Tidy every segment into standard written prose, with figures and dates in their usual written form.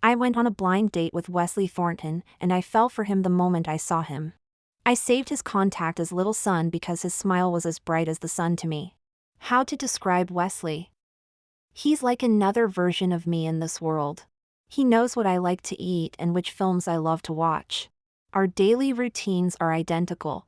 I went on a blind date with Wesley Thornton, and I fell for him the moment I saw him. I saved his contact as Little Sun because his smile was as bright as the sun to me. How to describe Wesley? He's like another version of me in this world. He knows what I like to eat and which films I love to watch. Our daily routines are identical.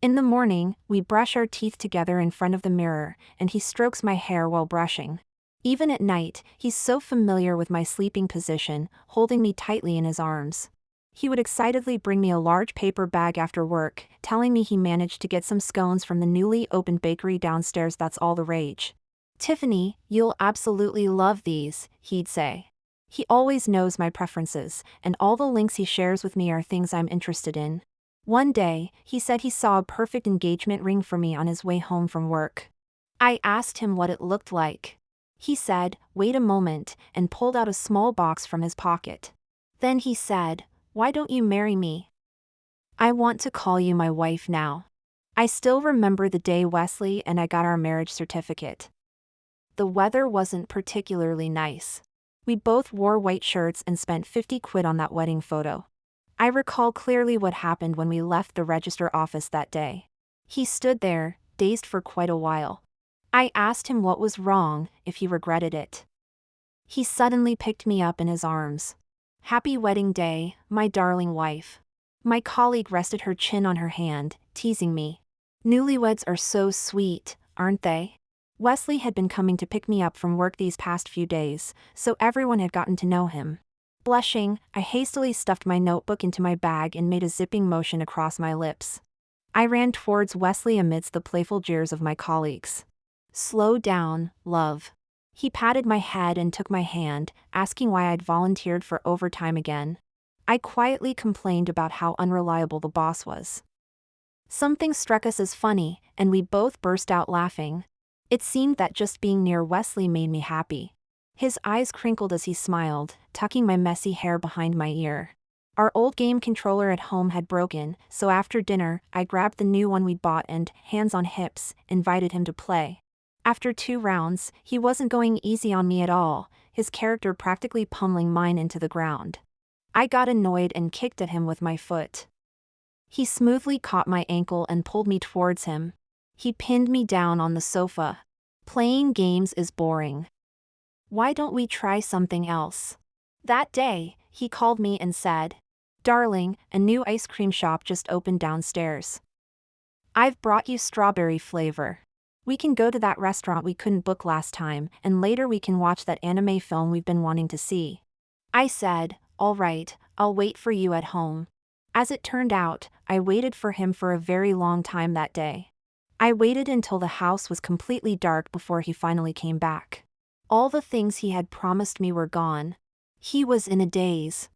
In the morning, we brush our teeth together in front of the mirror, and he strokes my hair while brushing. Even at night, he's so familiar with my sleeping position, holding me tightly in his arms. He would excitedly bring me a large paper bag after work, telling me he managed to get some scones from the newly opened bakery downstairs. That's all the rage. "Tiffany, you'll absolutely love these," he'd say. He always knows my preferences, and all the links he shares with me are things I'm interested in. One day, he said he saw a perfect engagement ring for me on his way home from work. I asked him what it looked like. He said, "Wait a moment," and pulled out a small box from his pocket. Then he said, "Why don't you marry me? I want to call you my wife now." I still remember the day Wesley and I got our marriage certificate. The weather wasn't particularly nice. We both wore white shirts and spent 50 quid on that wedding photo. I recall clearly what happened when we left the register office that day. He stood there, dazed for quite a while. I asked him what was wrong, if he regretted it. He suddenly picked me up in his arms. "Happy wedding day, my darling wife." My colleague rested her chin on her hand, teasing me. "Newlyweds are so sweet, aren't they?" Wesley had been coming to pick me up from work these past few days, so everyone had gotten to know him. Blushing, I hastily stuffed my notebook into my bag and made a zipping motion across my lips. I ran towards Wesley amidst the playful jeers of my colleagues. "Slow down, love." He patted my head and took my hand, asking why I'd volunteered for overtime again. I quietly complained about how unreliable the boss was. Something struck us as funny, and we both burst out laughing. It seemed that just being near Wesley made me happy. His eyes crinkled as he smiled, tucking my messy hair behind my ear. Our old game controller at home had broken, so after dinner, I grabbed the new one we'd bought and, hands on hips, invited him to play. After 2 rounds, he wasn't going easy on me at all, his character practically pummeling mine into the ground. I got annoyed and kicked at him with my foot. He smoothly caught my ankle and pulled me towards him. He pinned me down on the sofa. "Playing games is boring. Why don't we try something else?" That day, he called me and said, "Darling, a new ice cream shop just opened downstairs. I've brought you strawberry flavor. We can go to that restaurant we couldn't book last time, and later we can watch that anime film we've been wanting to see." I said, "All right, I'll wait for you at home." As it turned out, I waited for him for a very long time that day. I waited until the house was completely dark before he finally came back. All the things he had promised me were gone. He was in a daze.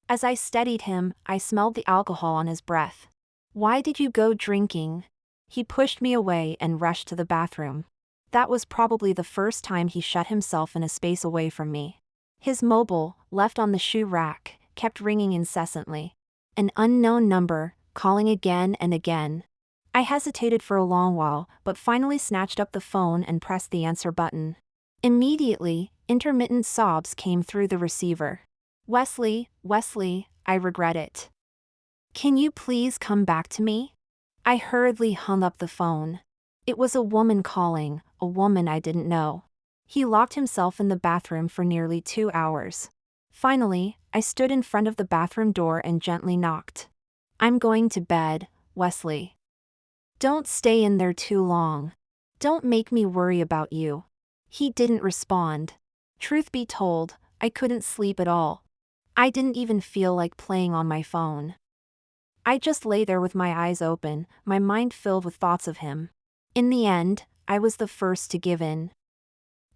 As I steadied him, I smelled the alcohol on his breath. "Why did you go drinking?" He pushed me away and rushed to the bathroom. That was probably the first time he shut himself in a space away from me. His mobile, left on the shoe rack, kept ringing incessantly. An unknown number, calling again and again. I hesitated for a long while, but finally snatched up the phone and pressed the answer button. Immediately, intermittent sobs came through the receiver. Wesley, I regret it. Can you please come back to me?" I hurriedly hung up the phone. It was a woman calling, a woman I didn't know. He locked himself in the bathroom for nearly 2 hours. Finally, I stood in front of the bathroom door and gently knocked. "I'm going to bed, Wesley. Don't stay in there too long. Don't make me worry about you." He didn't respond. Truth be told, I couldn't sleep at all. I didn't even feel like playing on my phone. I just lay there with my eyes open, my mind filled with thoughts of him. In the end, I was the first to give in.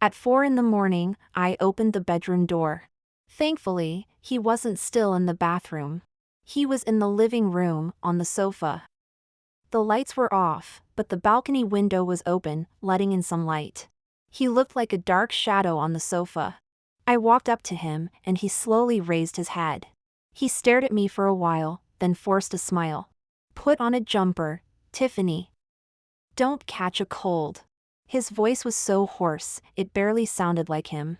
At 4 in the morning, I opened the bedroom door. Thankfully, he wasn't still in the bathroom. He was in the living room, on the sofa. The lights were off, but the balcony window was open, letting in some light. He looked like a dark shadow on the sofa. I walked up to him, and he slowly raised his head. He stared at me for a while, then forced a smile. "Put on a jumper, Tiffany. Don't catch a cold." His voice was so hoarse, it barely sounded like him.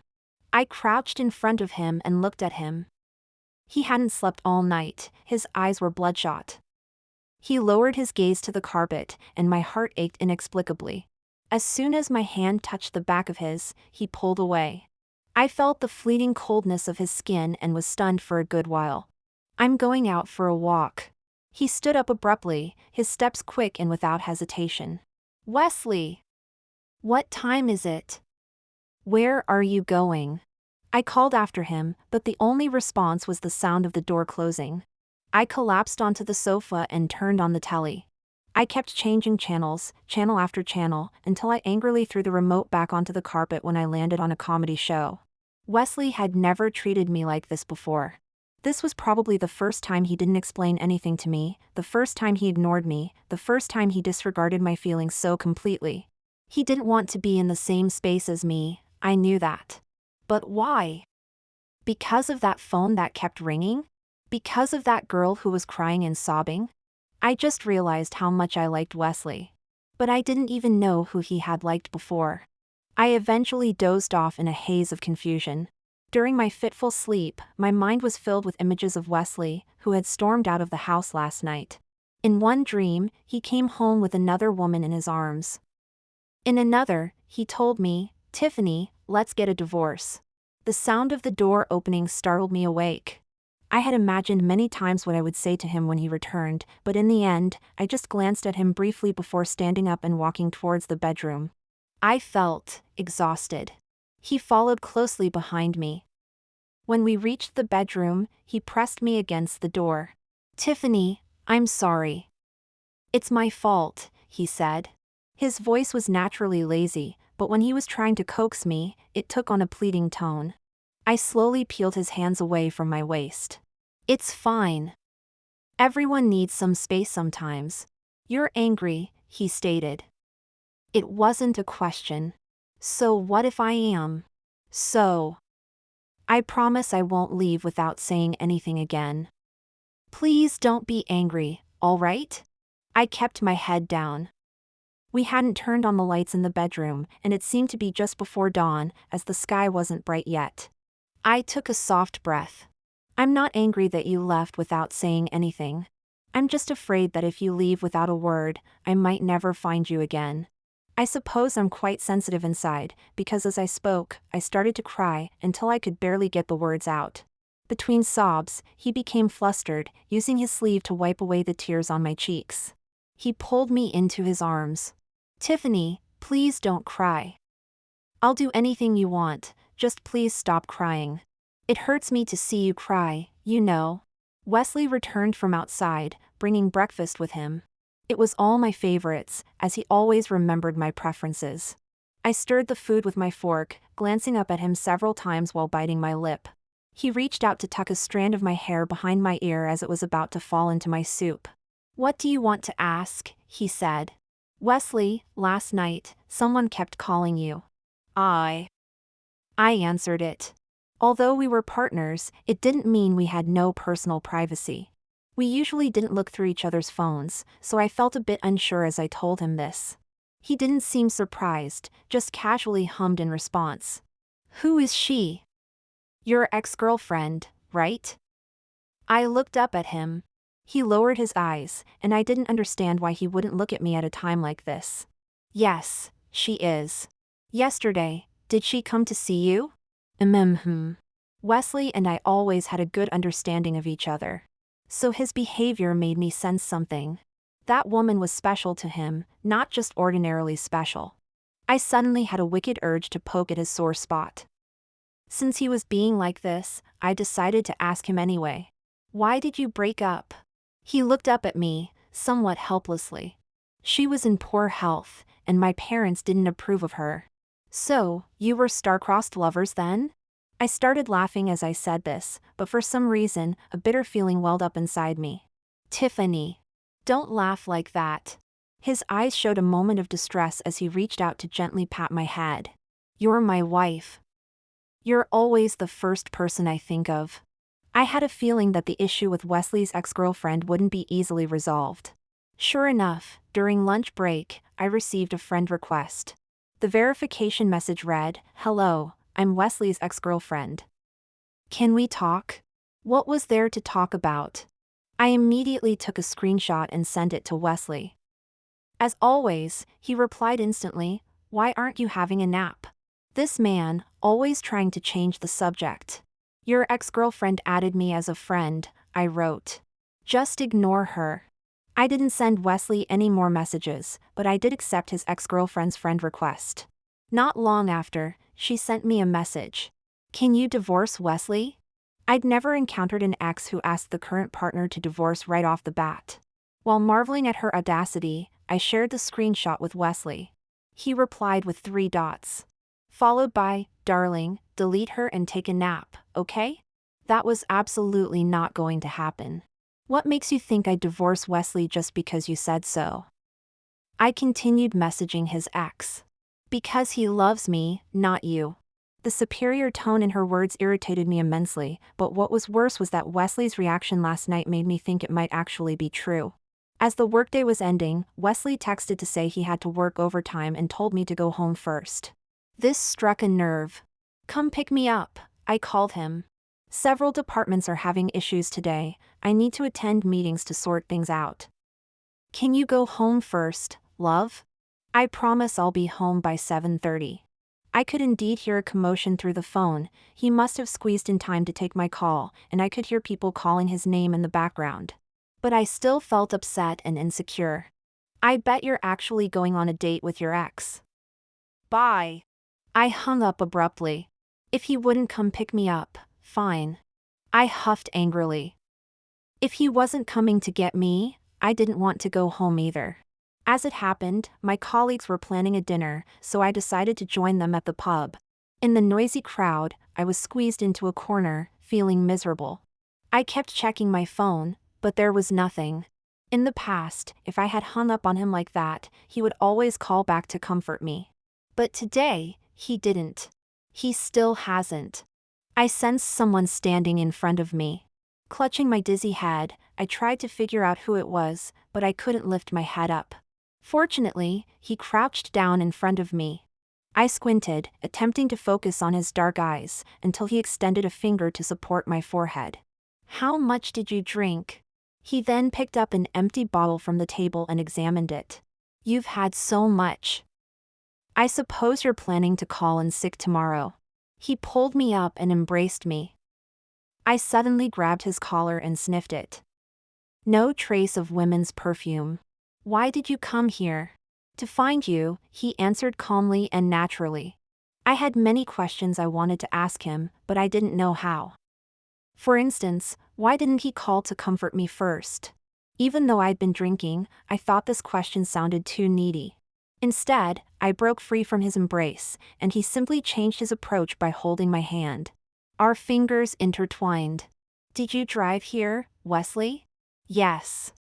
I crouched in front of him and looked at him. He hadn't slept all night, his eyes were bloodshot. He lowered his gaze to the carpet, and my heart ached inexplicably. As soon as my hand touched the back of his, he pulled away. I felt the fleeting coldness of his skin and was stunned for a good while. "I'm going out for a walk." He stood up abruptly, his steps quick and without hesitation. "Wesley! What time is it? Where are you going?" I called after him, but the only response was the sound of the door closing. I collapsed onto the sofa and turned on the telly. I kept changing channels, channel after channel, until I angrily threw the remote back onto the carpet when I landed on a comedy show. Wesley had never treated me like this before. This was probably the first time he didn't explain anything to me, the first time he ignored me, the first time he disregarded my feelings so completely. He didn't want to be in the same space as me, I knew that. But why? Because of that phone that kept ringing? Because of that girl who was crying and sobbing? I just realized how much I liked Wesley. But I didn't even know who he had liked before. I eventually dozed off in a haze of confusion. During my fitful sleep, my mind was filled with images of Wesley, who had stormed out of the house last night. In one dream, he came home with another woman in his arms. In another, he told me, "Tiffany, let's get a divorce." The sound of the door opening startled me awake. I had imagined many times what I would say to him when he returned, but in the end, I just glanced at him briefly before standing up and walking towards the bedroom. I felt exhausted. He followed closely behind me. When we reached the bedroom, he pressed me against the door. "Tiffany, I'm sorry. It's my fault," he said. His voice was naturally lazy, but when he was trying to coax me, it took on a pleading tone. I slowly peeled his hands away from my waist. "It's fine. Everyone needs some space sometimes. You're angry," he stated. It wasn't a question. So what if I am? So. I promise I won't leave without saying anything again. Please don't be angry, all right? I kept my head down. We hadn't turned on the lights in the bedroom, and it seemed to be just before dawn, as the sky wasn't bright yet. I took a soft breath. "I'm not angry that you left without saying anything. I'm just afraid that if you leave without a word, I might never find you again." I suppose I'm quite sensitive inside, because as I spoke, I started to cry until I could barely get the words out. Between sobs, he became flustered, using his sleeve to wipe away the tears on my cheeks. He pulled me into his arms. "Tiffany, please don't cry. I'll do anything you want, just please stop crying. It hurts me to see you cry, you know." Wesley returned from outside, bringing breakfast with him. It was all my favorites, as he always remembered my preferences. I stirred the food with my fork, glancing up at him several times while biting my lip. He reached out to tuck a strand of my hair behind my ear as it was about to fall into my soup. "What do you want to ask?" he said. "Wesley, last night, someone kept calling you." I answered it. Although we were partners, it didn't mean we had no personal privacy. We usually didn't look through each other's phones, so I felt a bit unsure as I told him this. He didn't seem surprised, just casually hummed in response. "Who is she?" "Your ex-girlfriend, right?" I looked up at him. He lowered his eyes, and I didn't understand why he wouldn't look at me at a time like this. "Yes, she is. Yesterday, did she come to see you?" Wesley and I always had a good understanding of each other. So his behavior made me sense something. That woman was special to him, not just ordinarily special. I suddenly had a wicked urge to poke at his sore spot. Since he was being like this, I decided to ask him anyway. "Why did you break up?" He looked up at me, somewhat helplessly. "She was in poor health, and my parents didn't approve of her." "So, you were star-crossed lovers then?" I started laughing as I said this, but for some reason, a bitter feeling welled up inside me. "Tiffany, don't laugh like that." His eyes showed a moment of distress as he reached out to gently pat my head. "You're my wife. You're always the first person I think of." I had a feeling that the issue with Wesley's ex-girlfriend wouldn't be easily resolved. Sure enough, during lunch break, I received a friend request. The verification message read, "Hello, I'm Wesley's ex-girlfriend. Can we talk? What was there to talk about? I immediately took a screenshot and sent it to Wesley. As always, he replied instantly, "Why aren't you having a nap?" This man, always trying to change the subject. "Your ex-girlfriend added me as a friend," I wrote. "Just ignore her." I didn't send Wesley any more messages, but I did accept his ex-girlfriend's friend request. Not long after, she sent me a message. "Can you divorce Wesley?" I'd never encountered an ex who asked the current partner to divorce right off the bat. While marveling at her audacity, I shared the screenshot with Wesley. He replied with 3 dots. Followed by, "Darling, delete her and take a nap, okay?" That was absolutely not going to happen. What makes you think I'd divorce Wesley just because you said so? I continued messaging his ex. "Because he loves me, not you." The superior tone in her words irritated me immensely, but what was worse was that Wesley's reaction last night made me think it might actually be true. As the workday was ending, Wesley texted to say he had to work overtime and told me to go home first. This struck a nerve. "Come pick me up," I called him. "Several departments are having issues today. I need to attend meetings to sort things out." "Can you go home first, love?" "I promise I'll be home by 7:30. I could indeed hear a commotion through the phone. He must have squeezed in time to take my call, and I could hear people calling his name in the background. But I still felt upset and insecure. "I bet you're actually going on a date with your ex." "Bye." I hung up abruptly. If he wouldn't come pick me up, fine. I huffed angrily. If he wasn't coming to get me, I didn't want to go home either. As it happened, my colleagues were planning a dinner, so I decided to join them at the pub. In the noisy crowd, I was squeezed into a corner, feeling miserable. I kept checking my phone, but there was nothing. In the past, if I had hung up on him like that, he would always call back to comfort me. But today, he didn't. He still hasn't. I sensed someone standing in front of me. Clutching my dizzy head, I tried to figure out who it was, but I couldn't lift my head up. Fortunately, he crouched down in front of me. I squinted, attempting to focus on his dark eyes, until he extended a finger to support my forehead. "How much did you drink?" He then picked up an empty bottle from the table and examined it. "You've had so much. I suppose you're planning to call in sick tomorrow." He pulled me up and embraced me. I suddenly grabbed his collar and sniffed it. No trace of women's perfume. "Why did you come here?" "To find you," he answered calmly and naturally. I had many questions I wanted to ask him, but I didn't know how. For instance, why didn't he call to comfort me first? Even though I'd been drinking, I thought this question sounded too needy. Instead, I broke free from his embrace, and he simply changed his approach by holding my hand. Our fingers intertwined. "Did you drive here, Wesley?" "Yes."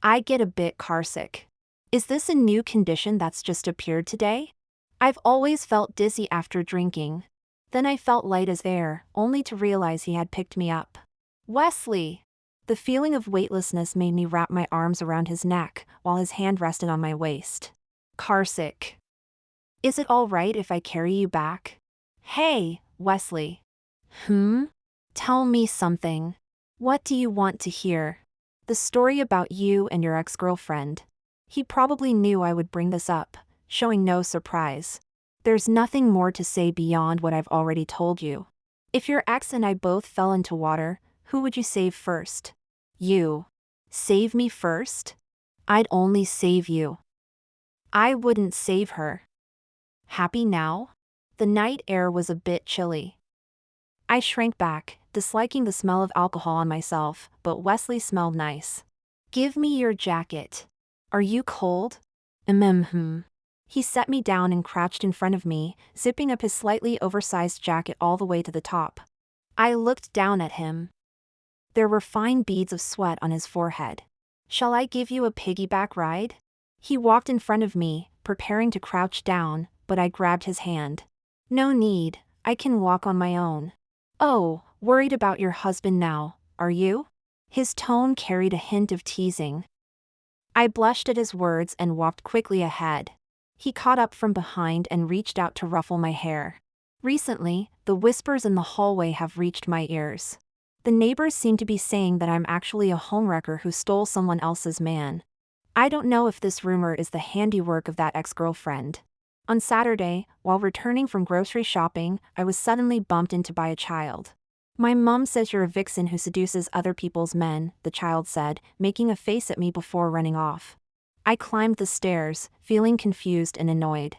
I get a bit carsick. Is this a new condition that's just appeared today? I've always felt dizzy after drinking. Then I felt light as air, only to realize he had picked me up. "Wesley!" The feeling of weightlessness made me wrap my arms around his neck, while his hand rested on my waist. Carsick. "Is it all right if I carry you back?" "Hey, Wesley." Tell me something. What do you want to hear?" "The story about you and your ex-girlfriend." He probably knew I would bring this up, showing no surprise. "There's nothing more to say beyond what I've already told you. If your ex and I both fell into water, who would you save first?" "You." "Save me first?" "I'd only save you. I wouldn't save her." "Happy now?" The night air was a bit chilly. I shrank back, disliking the smell of alcohol on myself, but Wesley smelled nice. "Give me your jacket." "Are you cold?" He set me down and crouched in front of me, zipping up his slightly oversized jacket all the way to the top. I looked down at him. There were fine beads of sweat on his forehead. "Shall I give you a piggyback ride?" He walked in front of me, preparing to crouch down, but I grabbed his hand. "No need, I can walk on my own." "Oh, worried about your husband now, are you?" His tone carried a hint of teasing. I blushed at his words and walked quickly ahead. He caught up from behind and reached out to ruffle my hair. Recently, the whispers in the hallway have reached my ears. The neighbors seem to be saying that I'm actually a homewrecker who stole someone else's man. I don't know if this rumor is the handiwork of that ex-girlfriend. On Saturday, while returning from grocery shopping, I was suddenly bumped into by a child. My mom says you're a vixen who seduces other people's men, the child said, making a face at me before running off. I climbed the stairs, feeling confused and annoyed.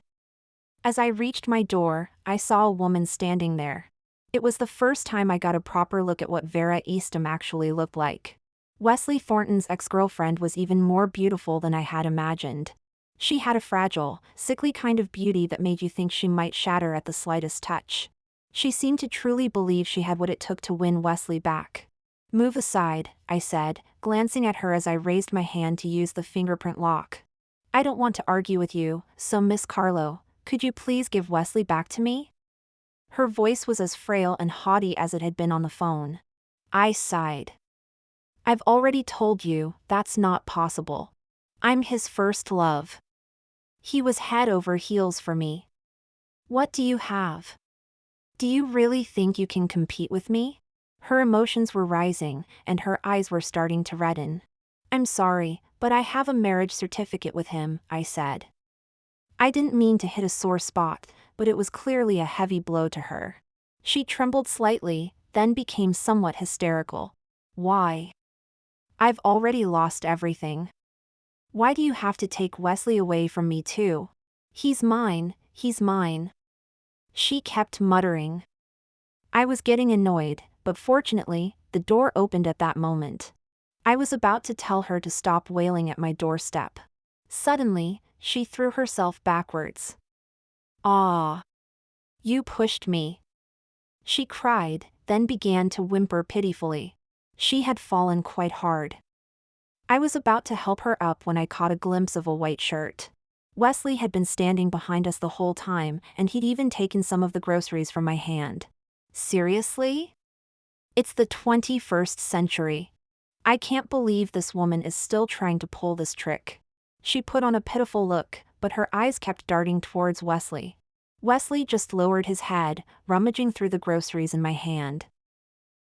As I reached my door, I saw a woman standing there. It was the first time I got a proper look at what Vera Eastham actually looked like. Wesley Thornton's ex-girlfriend was even more beautiful than I had imagined. She had a fragile, sickly kind of beauty that made you think she might shatter at the slightest touch. She seemed to truly believe she had what it took to win Wesley back. "Move aside," I said, glancing at her as I raised my hand to use the fingerprint lock. "I don't want to argue with you, so Miss Carlo, could you please give Wesley back to me?" Her voice was as frail and haughty as it had been on the phone. I sighed. "I've already told you, that's not possible. I'm his first love. He was head over heels for me. What do you have? Do you really think you can compete with me?" Her emotions were rising, and her eyes were starting to redden. "I'm sorry, but I have a marriage certificate with him," I said. I didn't mean to hit a sore spot, but it was clearly a heavy blow to her. She trembled slightly, then became somewhat hysterical. "Why? I've already lost everything. Why do you have to take Wesley away from me too? He's mine, he's mine," she kept muttering. I was getting annoyed, but fortunately, the door opened at that moment. I was about to tell her to stop wailing at my doorstep. Suddenly, she threw herself backwards. "Ah! You pushed me," she cried, then began to whimper pitifully. She had fallen quite hard. I was about to help her up when I caught a glimpse of a white shirt. Wesley had been standing behind us the whole time, and he'd even taken some of the groceries from my hand. Seriously? It's the 21st century. I can't believe this woman is still trying to pull this trick. She put on a pitiful look, but her eyes kept darting towards Wesley. Wesley just lowered his head, rummaging through the groceries in my hand.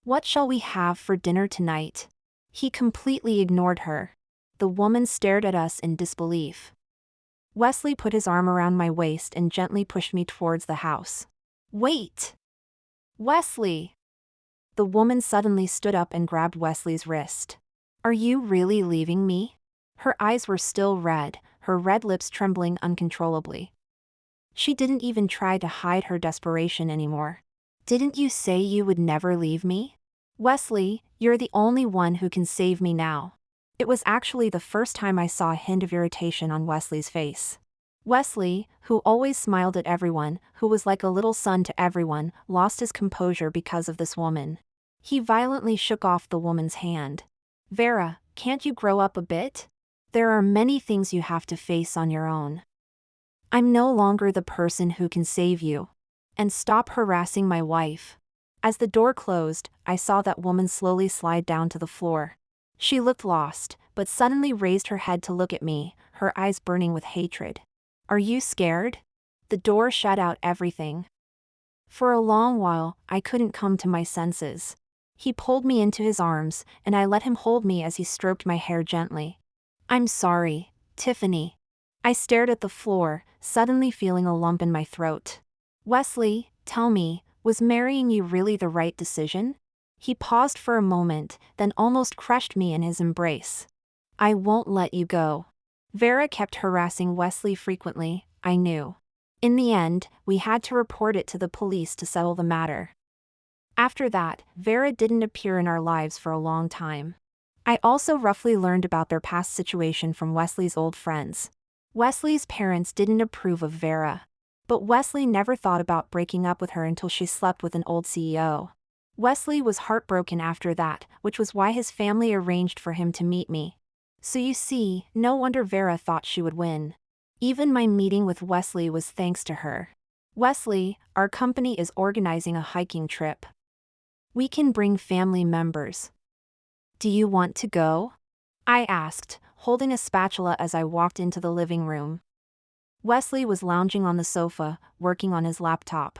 "What shall we have for dinner tonight?" He completely ignored her. The woman stared at us in disbelief. Wesley put his arm around my waist and gently pushed me towards the house. "Wait! Wesley!" The woman suddenly stood up and grabbed Wesley's wrist. "Are you really leaving me?" Her eyes were still red, her red lips trembling uncontrollably. She didn't even try to hide her desperation anymore. "Didn't you say you would never leave me? Wesley, you're the only one who can save me now." It was actually the first time I saw a hint of irritation on Wesley's face. Wesley, who always smiled at everyone, who was like a little son to everyone, lost his composure because of this woman. He violently shook off the woman's hand. "Vera, can't you grow up a bit? There are many things you have to face on your own. I'm no longer the person who can save you. And stop harassing my wife." As the door closed, I saw that woman slowly slide down to the floor. She looked lost, but suddenly raised her head to look at me, her eyes burning with hatred. "Are you scared?" The door shut out everything. For a long while, I couldn't come to my senses. He pulled me into his arms, and I let him hold me as he stroked my hair gently. "I'm sorry, Tiffany." I stared at the floor, suddenly feeling a lump in my throat. "Wesley, tell me, was marrying you really the right decision?" He paused for a moment, then almost crushed me in his embrace. "I won't let you go." Vera kept harassing Wesley frequently, I knew. In the end, we had to report it to the police to settle the matter. After that, Vera didn't appear in our lives for a long time. I also roughly learned about their past situation from Wesley's old friends. Wesley's parents didn't approve of Vera. But Wesley never thought about breaking up with her until she slept with an old CEO. Wesley was heartbroken after that, which was why his family arranged for him to meet me. So you see, no wonder Vera thought she would win. Even my meeting with Wesley was thanks to her. "Wesley, our company is organizing a hiking trip. We can bring family members. Do you want to go?" I asked, holding a spatula as I walked into the living room. Wesley was lounging on the sofa, working on his laptop.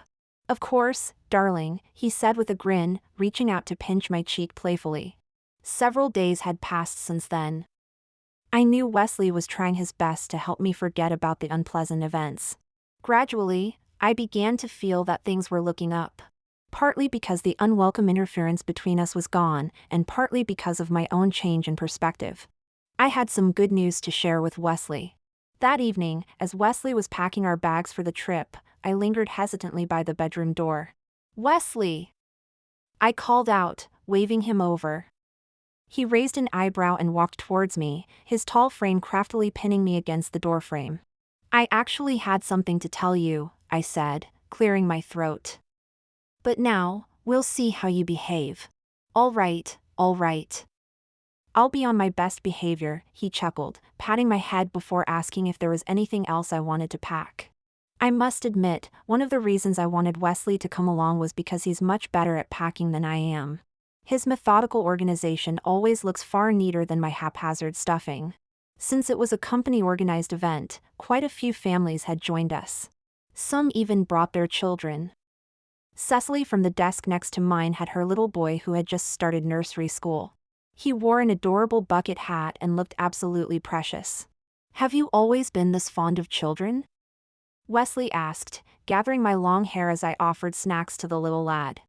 Of course, darling, he said with a grin, reaching out to pinch my cheek playfully. Several days had passed since then. I knew Wesley was trying his best to help me forget about the unpleasant events. Gradually, I began to feel that things were looking up. Partly because the unwelcome interference between us was gone, and partly because of my own change in perspective. I had some good news to share with Wesley. That evening, as Wesley was packing our bags for the trip, I lingered hesitantly by the bedroom door. "Wesley!" I called out, waving him over. He raised an eyebrow and walked towards me, his tall frame craftily pinning me against the doorframe. "I actually had something to tell you," I said, clearing my throat. "But now, we'll see how you behave." All right. I'll be on my best behavior," he chuckled, patting my head before asking if there was anything else I wanted to pack. I must admit, one of the reasons I wanted Wesley to come along was because he's much better at packing than I am. His methodical organization always looks far neater than my haphazard stuffing. Since it was a company-organized event, quite a few families had joined us. Some even brought their children. Cecily from the desk next to mine had her little boy who had just started nursery school. He wore an adorable bucket hat and looked absolutely precious. "Have you always been this fond of children?" Wesley asked, gathering my long hair as I offered snacks to the little lad.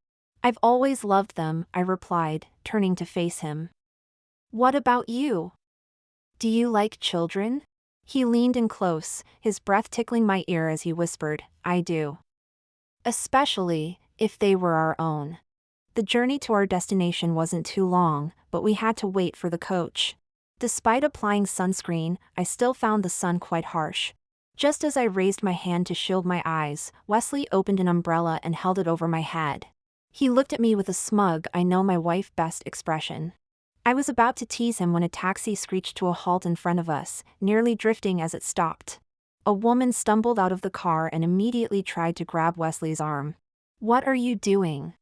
"I've always loved them," I replied, turning to face him. "What about you? Do you like children?" He leaned in close, his breath tickling my ear as he whispered, "I do. Especially if they were our own." The journey to our destination wasn't too long, but we had to wait for the coach. Despite applying sunscreen, I still found the sun quite harsh. Just as I raised my hand to shield my eyes, Wesley opened an umbrella and held it over my head. He looked at me with a smug "I know my wife best" expression. I was about to tease him when a taxi screeched to a halt in front of us, nearly drifting as it stopped. A woman stumbled out of the car and immediately tried to grab Wesley's arm. "What are you doing?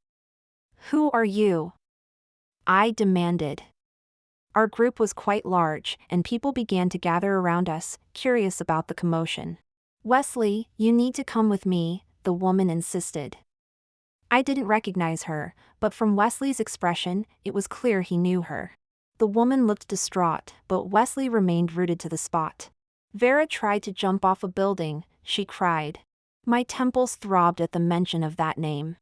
Who are you?" I demanded. Our group was quite large, and people began to gather around us, curious about the commotion. "Wesley, you need to come with me," the woman insisted. I didn't recognize her, but from Wesley's expression, it was clear he knew her. The woman looked distraught, but Wesley remained rooted to the spot. "Vera tried to jump off a building," she cried. My temples throbbed at the mention of that name.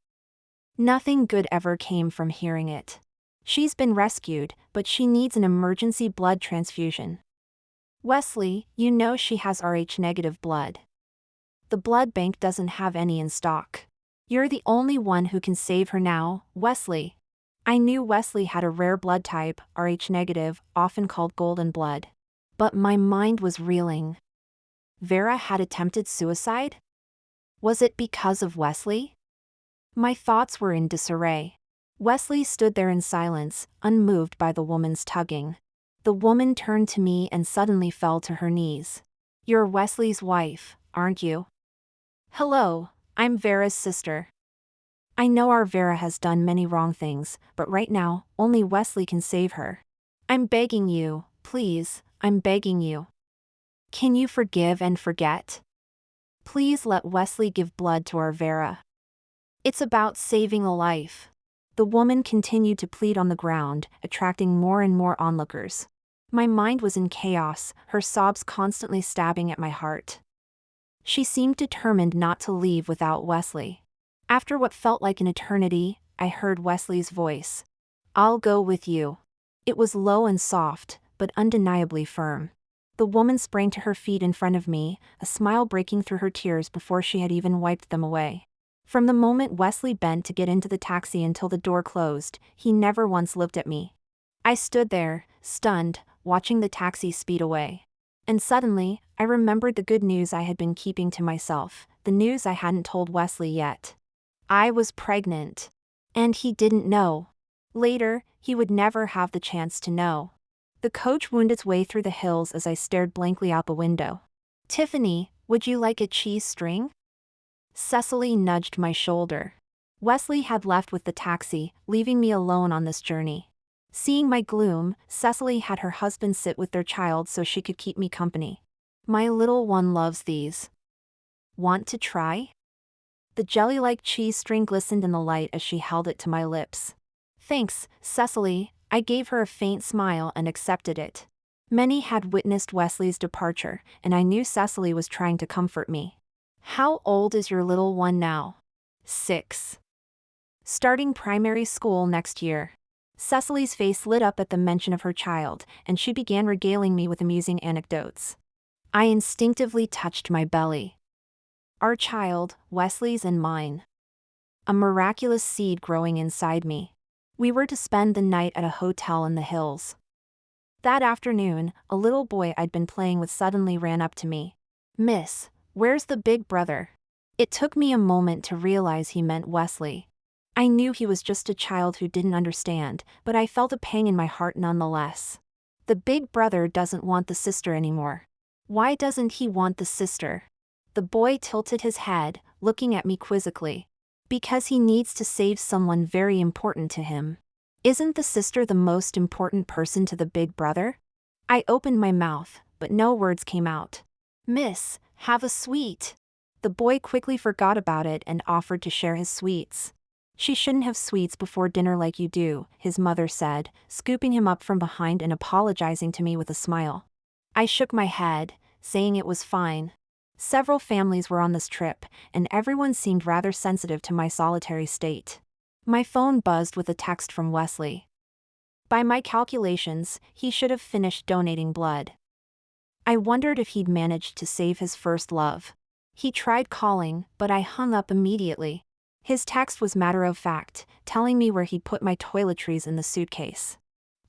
Nothing good ever came from hearing it. "She's been rescued, but she needs an emergency blood transfusion." "Wesley, you know she has Rh-negative blood. The blood bank doesn't have any in stock. You're the only one who can save her now, Wesley." I knew Wesley had a rare blood type, Rh-negative, often called golden blood. But my mind was reeling. Vera had attempted suicide? Was it because of Wesley? My thoughts were in disarray. Wesley stood there in silence, unmoved by the woman's tugging. The woman turned to me and suddenly fell to her knees. "You're Wesley's wife, aren't you?" "Hello, I'm Vera's sister. I know our Vera has done many wrong things, but right now, only Wesley can save her. I'm begging you, please, I'm begging you. Can you forgive and forget? Please let Wesley give blood to our Vera. It's about saving a life." The woman continued to plead on the ground, attracting more and more onlookers. My mind was in chaos, her sobs constantly stabbing at my heart. She seemed determined not to leave without Wesley. After what felt like an eternity, I heard Wesley's voice. "I'll go with you." It was low and soft, but undeniably firm. The woman sprang to her feet in front of me, a smile breaking through her tears before she had even wiped them away. From the moment Wesley bent to get into the taxi until the door closed, he never once looked at me. I stood there, stunned, watching the taxi speed away. And suddenly, I remembered the good news I had been keeping to myself, the news I hadn't told Wesley yet. I was pregnant. And he didn't know. Later, he would never have the chance to know. The coach wound its way through the hills as I stared blankly out the window. "Tiffany, would you like a cheese string?" Cecily nudged my shoulder. Wesley had left with the taxi, leaving me alone on this journey. Seeing my gloom, Cecily had her husband sit with their child so she could keep me company. "My little one loves these. Want to try?" The jelly-like cheese string glistened in the light as she held it to my lips. "Thanks, Cecily," I gave her a faint smile and accepted it. Many had witnessed Wesley's departure, and I knew Cecily was trying to comfort me. "How old is your little one now?" 6. "Starting primary school next year." Cecily's face lit up at the mention of her child, and she began regaling me with amusing anecdotes. I instinctively touched my belly. Our child, Wesley's and mine. A miraculous seed growing inside me. We were to spend the night at a hotel in the hills. That afternoon, a little boy I'd been playing with suddenly ran up to me. "Miss, where's the big brother?" It took me a moment to realize he meant Wesley. I knew he was just a child who didn't understand, but I felt a pang in my heart nonetheless. The big brother doesn't want the sister anymore. Why doesn't he want the sister? The boy tilted his head, looking at me quizzically. Because he needs to save someone very important to him. Isn't the sister the most important person to the big brother? I opened my mouth, but no words came out. "Miss, have a sweet." The boy quickly forgot about it and offered to share his sweets. "She shouldn't have sweets before dinner like you do," his mother said, scooping him up from behind and apologizing to me with a smile. I shook my head, saying it was fine. Several families were on this trip, and everyone seemed rather sensitive to my solitary state. My phone buzzed with a text from Wesley. By my calculations, he should have finished donating blood. I wondered if he'd managed to save his first love. He tried calling, but I hung up immediately. His text was matter-of-fact, telling me where he'd put my toiletries in the suitcase.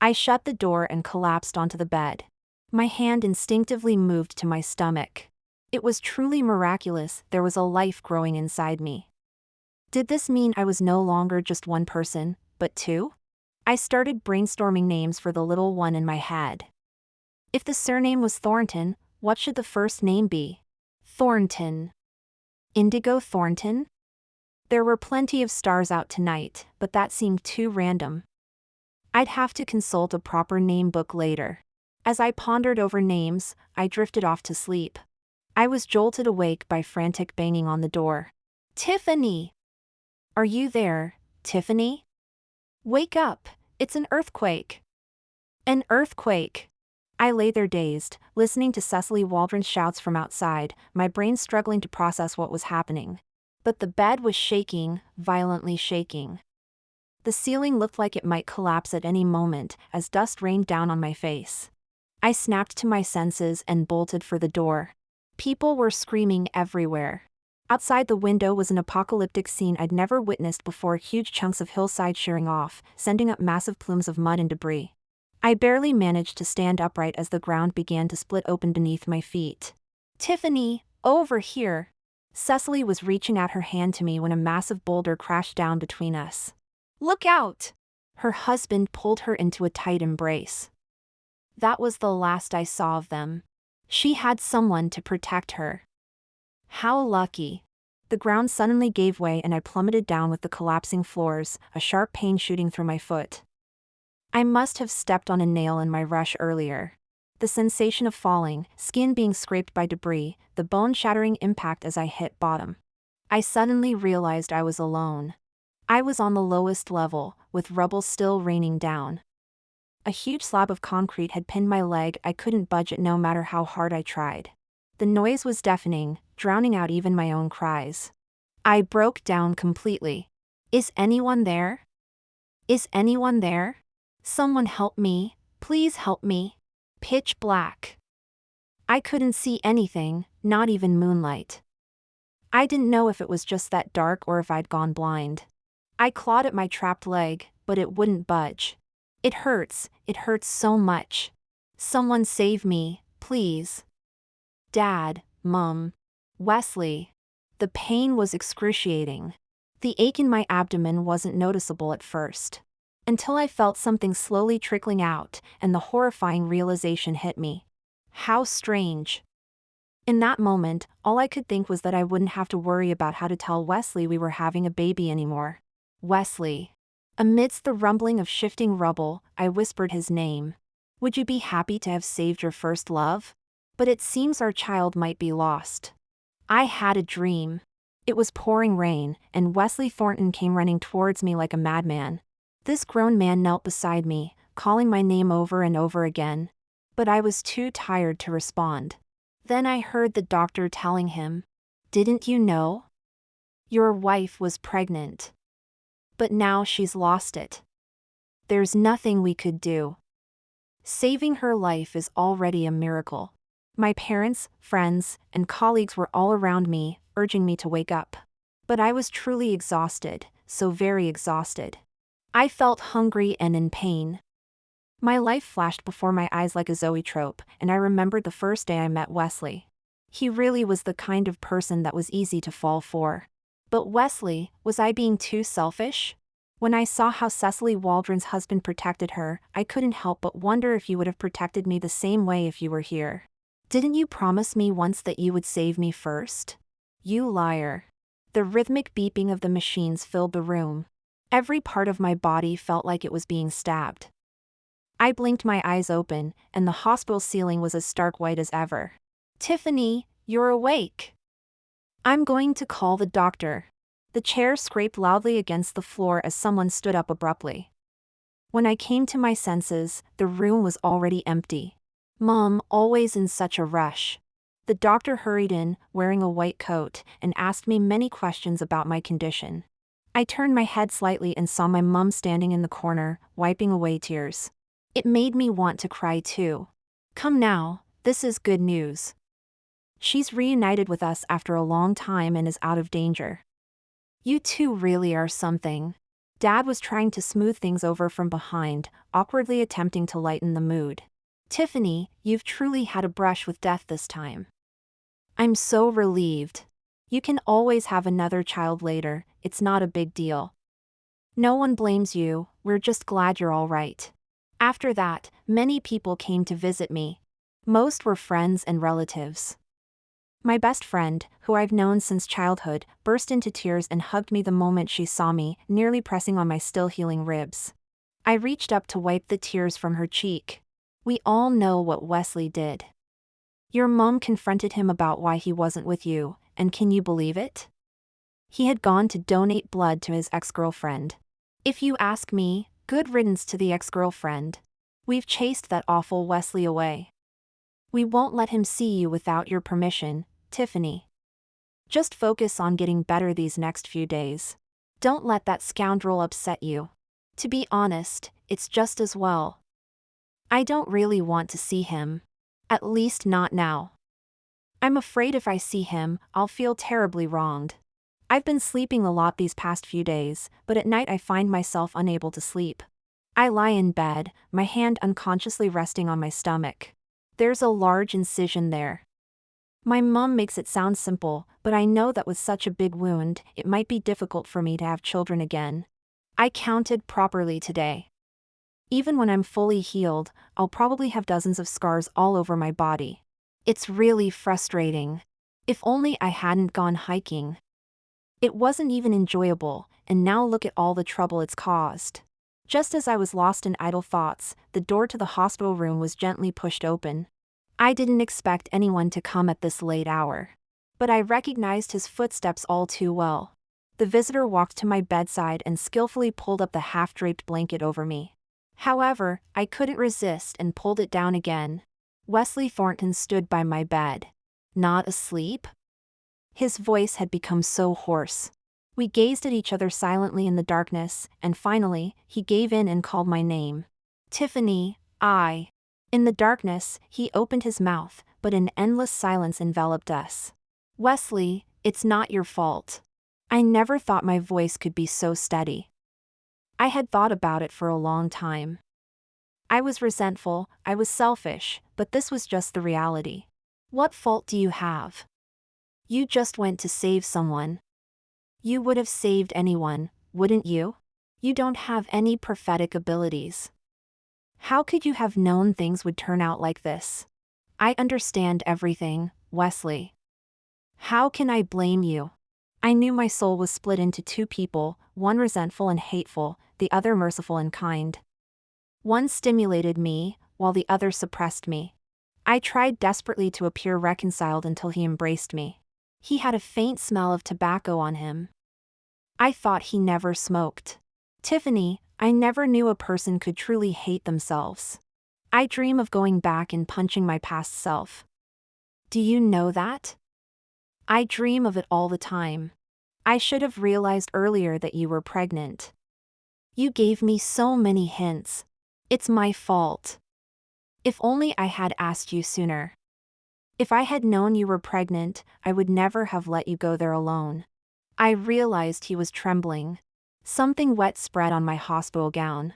I shut the door and collapsed onto the bed. My hand instinctively moved to my stomach. It was truly miraculous, there was a life growing inside me. Did this mean I was no longer just one person, but two? I started brainstorming names for the little one in my head. If the surname was Thornton, what should the first name be? Thornton. Indigo Thornton? There were plenty of stars out tonight, but that seemed too random. I'd have to consult a proper name book later. As I pondered over names, I drifted off to sleep. I was jolted awake by frantic banging on the door. "Tiffany! Are you there, Tiffany? Wake up, it's an earthquake." An earthquake. I lay there dazed, listening to Cecily Waldron's shouts from outside, my brain struggling to process what was happening. But the bed was shaking, violently shaking. The ceiling looked like it might collapse at any moment as dust rained down on my face. I snapped to my senses and bolted for the door. People were screaming everywhere. Outside the window was an apocalyptic scene I'd never witnessed before, huge chunks of hillside shearing off, sending up massive plumes of mud and debris. I barely managed to stand upright as the ground began to split open beneath my feet. "Tiffany, over here." Cecily was reaching out her hand to me when a massive boulder crashed down between us. "Look out!" Her husband pulled her into a tight embrace. That was the last I saw of them. She had someone to protect her. How lucky. The ground suddenly gave way and I plummeted down with the collapsing floors, a sharp pain shooting through my foot. I must have stepped on a nail in my rush earlier. The sensation of falling, skin being scraped by debris, the bone-shattering impact as I hit bottom. I suddenly realized I was alone. I was on the lowest level, with rubble still raining down. A huge slab of concrete had pinned my leg. I couldn't budge it no matter how hard I tried. The noise was deafening, drowning out even my own cries. I broke down completely. "Is anyone there? Is anyone there? Someone help me, please help me." Pitch black. I couldn't see anything, not even moonlight. I didn't know if it was just that dark or if I'd gone blind. I clawed at my trapped leg, but it wouldn't budge. It hurts so much. Someone save me, please. Dad, Mom, Wesley. The pain was excruciating. The ache in my abdomen wasn't noticeable at first. Until I felt something slowly trickling out, and the horrifying realization hit me. How strange. In that moment, all I could think was that I wouldn't have to worry about how to tell Wesley we were having a baby anymore. Wesley. Amidst the rumbling of shifting rubble, I whispered his name. "Would you be happy to have saved your first love? But it seems our child might be lost." I had a dream. It was pouring rain, and Wesley Thornton came running towards me like a madman. This grown man knelt beside me, calling my name over and over again. But I was too tired to respond. Then I heard the doctor telling him, "Didn't you know? Your wife was pregnant. But now she's lost it. There's nothing we could do. Saving her life is already a miracle." My parents, friends, and colleagues were all around me, urging me to wake up. But I was truly exhausted, so very exhausted. I felt hungry and in pain. My life flashed before my eyes like a zoetrope, and I remembered the first day I met Wesley. He really was the kind of person that was easy to fall for. But Wesley, was I being too selfish? When I saw how Cecily Waldron's husband protected her, I couldn't help but wonder if you would have protected me the same way if you were here. Didn't you promise me once that you would save me first? You liar. The rhythmic beeping of the machines filled the room. Every part of my body felt like it was being stabbed. I blinked my eyes open, and the hospital ceiling was as stark white as ever. "Tiffany, you're awake. I'm going to call the doctor." The chair scraped loudly against the floor as someone stood up abruptly. When I came to my senses, the room was already empty. Mom, always in such a rush. The doctor hurried in, wearing a white coat, and asked me many questions about my condition. I turned my head slightly and saw my mom standing in the corner, wiping away tears. It made me want to cry too. "Come now, this is good news. She's reunited with us after a long time and is out of danger." "You two really are something." Dad was trying to smooth things over from behind, awkwardly attempting to lighten the mood. "Tiffany, you've truly had a brush with death this time." "I'm so relieved. You can always have another child later, it's not a big deal." "No one blames you, we're just glad you're all right." After that, many people came to visit me. Most were friends and relatives. My best friend, who I've known since childhood, burst into tears and hugged me the moment she saw me, nearly pressing on my still healing ribs. I reached up to wipe the tears from her cheek. We all know what Wesley did. Your mom confronted him about why he wasn't with you, and can you believe it? He had gone to donate blood to his ex-girlfriend. If you ask me, good riddance to the ex-girlfriend. We've chased that awful Wesley away. We won't let him see you without your permission, Tiffany. Just focus on getting better these next few days. Don't let that scoundrel upset you. To be honest, it's just as well. I don't really want to see him. At least not now. I'm afraid if I see him, I'll feel terribly wronged. I've been sleeping a lot these past few days, but at night I find myself unable to sleep. I lie in bed, my hand unconsciously resting on my stomach. There's a large incision there. My mom makes it sound simple, but I know that with such a big wound, it might be difficult for me to have children again. I counted properly today. Even when I'm fully healed, I'll probably have dozens of scars all over my body. It's really frustrating. If only I hadn't gone hiking. It wasn't even enjoyable, and now look at all the trouble it's caused. Just as I was lost in idle thoughts, the door to the hospital room was gently pushed open. I didn't expect anyone to come at this late hour. But I recognized his footsteps all too well. The visitor walked to my bedside and skillfully pulled up the half-draped blanket over me. However, I couldn't resist and pulled it down again. Wesley Thornton stood by my bed. Not asleep? His voice had become so hoarse. We gazed at each other silently in the darkness, and finally, he gave in and called my name. Tiffany, I. In the darkness, he opened his mouth, but an endless silence enveloped us. Wesley, it's not your fault. I never thought my voice could be so steady. I had thought about it for a long time. I was resentful, I was selfish, but this was just the reality. What fault do you have? You just went to save someone. You would have saved anyone, wouldn't you? You don't have any prophetic abilities. How could you have known things would turn out like this? I understand everything, Wesley. How can I blame you? I knew my soul was split into two people, one resentful and hateful, the other merciful and kind. One stimulated me, while the other suppressed me. I tried desperately to appear reconciled until he embraced me. He had a faint smell of tobacco on him. I thought he never smoked. Tiffany, I never knew a person could truly hate themselves. I dream of going back and punching my past self. Do you know that? I dream of it all the time. I should have realized earlier that you were pregnant. You gave me so many hints. It's my fault. If only I had asked you sooner. If I had known you were pregnant, I would never have let you go there alone. I realized he was trembling. Something wet spread on my hospital gown.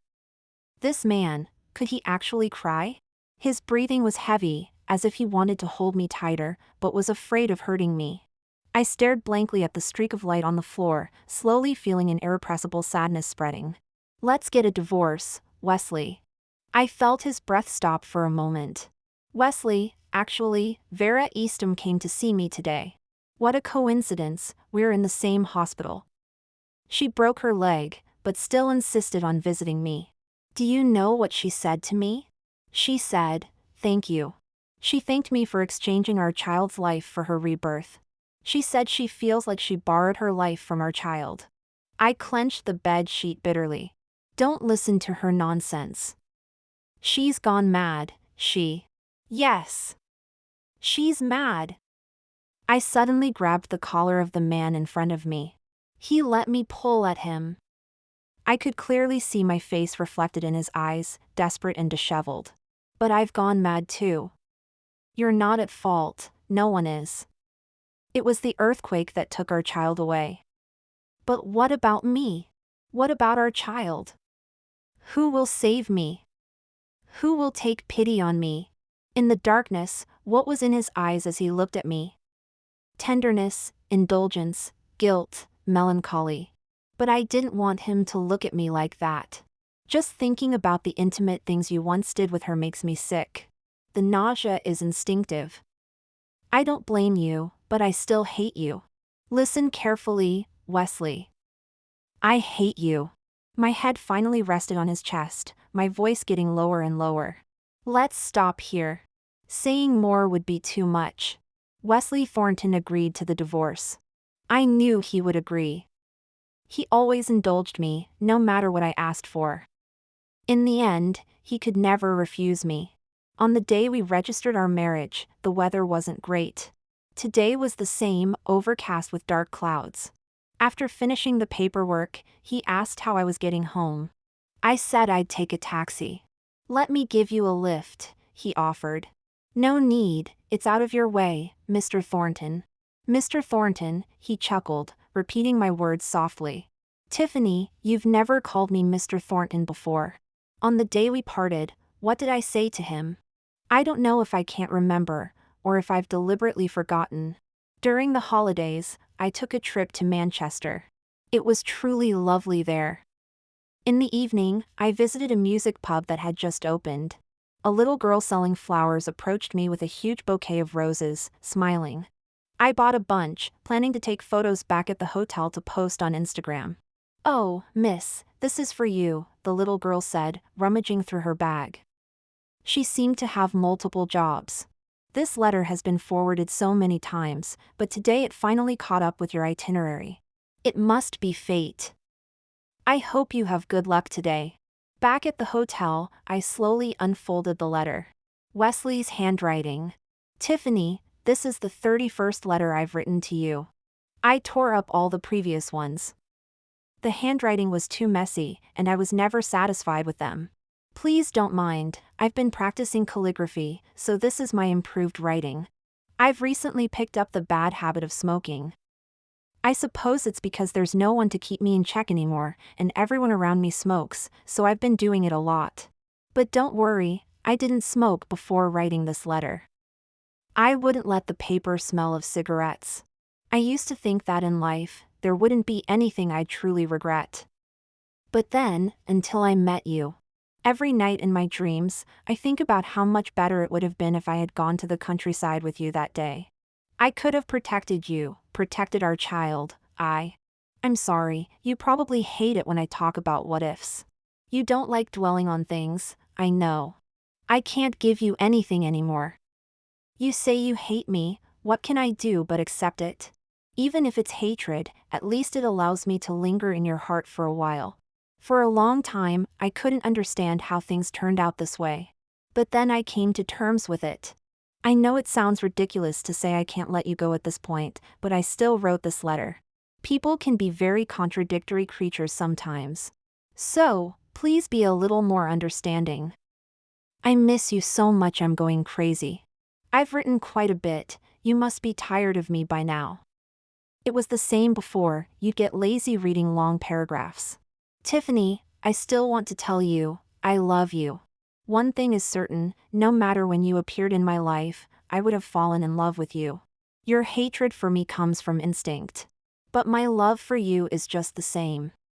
This man, could he actually cry? His breathing was heavy, as if he wanted to hold me tighter, but was afraid of hurting me. I stared blankly at the streak of light on the floor, slowly feeling an irrepressible sadness spreading. Let's get a divorce, Wesley. I felt his breath stop for a moment. Wesley, actually, Vera Eastham came to see me today. What a coincidence, we're in the same hospital. She broke her leg, but still insisted on visiting me. Do you know what she said to me? She said, "Thank you." She thanked me for exchanging our child's life for her rebirth. She said she feels like she borrowed her life from our child. I clenched the bed sheet bitterly. Don't listen to her nonsense. She's gone mad, she. Yes. She's mad. I suddenly grabbed the collar of the man in front of me. He let me pull at him. I could clearly see my face reflected in his eyes, desperate and disheveled. But I've gone mad too. You're not at fault, no one is. It was the earthquake that took our child away. But what about me? What about our child? Who will save me? Who will take pity on me? In the darkness, what was in his eyes as he looked at me? Tenderness, indulgence, guilt, melancholy. But I didn't want him to look at me like that. Just thinking about the intimate things you once did with her makes me sick. The nausea is instinctive. I don't blame you, but I still hate you. Listen carefully, Wesley. I hate you. My head finally rested on his chest, my voice getting lower and lower. Let's stop here. Saying more would be too much. Wesley Thornton agreed to the divorce. I knew he would agree. He always indulged me, no matter what I asked for. In the end, he could never refuse me. On the day we registered our marriage, the weather wasn't great. Today was the same, overcast with dark clouds. After finishing the paperwork, he asked how I was getting home. I said I'd take a taxi. Let me give you a lift, he offered. No need, it's out of your way, Mr. Thornton. Mr. Thornton, he chuckled, repeating my words softly. Tiffany, you've never called me Mr. Thornton before. On the day we parted, what did I say to him? I don't know if I can't remember, or if I've deliberately forgotten. During the holidays, I took a trip to Manchester. It was truly lovely there. In the evening, I visited a music pub that had just opened. A little girl selling flowers approached me with a huge bouquet of roses, smiling. I bought a bunch, planning to take photos back at the hotel to post on Instagram. Oh, miss, this is for you, the little girl said, rummaging through her bag. She seemed to have multiple jobs. This letter has been forwarded so many times, but today it finally caught up with your itinerary. It must be fate. I hope you have good luck today. Back at the hotel, I slowly unfolded the letter. Wesley's handwriting. Tiffany, this is the 31st letter I've written to you. I tore up all the previous ones. The handwriting was too messy, and I was never satisfied with them. Please don't mind, I've been practicing calligraphy, so this is my improved writing. I've recently picked up the bad habit of smoking. I suppose it's because there's no one to keep me in check anymore, and everyone around me smokes, so I've been doing it a lot. But don't worry, I didn't smoke before writing this letter. I wouldn't let the paper smell of cigarettes. I used to think that in life, there wouldn't be anything I'd truly regret. But then, until I met you. Every night in my dreams, I think about how much better it would have been if I had gone to the countryside with you that day. I could have protected you, protected our child. I'm sorry, you probably hate it when I talk about what ifs. You don't like dwelling on things, I know. I can't give you anything anymore. You say you hate me, What can I do but accept it? Even if it's hatred, at least it allows me to linger in your heart for a while. For a long time, I couldn't understand how things turned out this way. But then I came to terms with it. I know it sounds ridiculous to say I can't let you go at this point, but I still wrote this letter. People can be very contradictory creatures sometimes. So, please be a little more understanding. I miss you so much I'm going crazy. I've written quite a bit, you must be tired of me by now. It was the same before, you'd get lazy reading long paragraphs. Tiffany, I still want to tell you, I love you. One thing is certain, no matter when you appeared in my life, I would have fallen in love with you. Your hatred for me comes from instinct. But my love for you is just the same.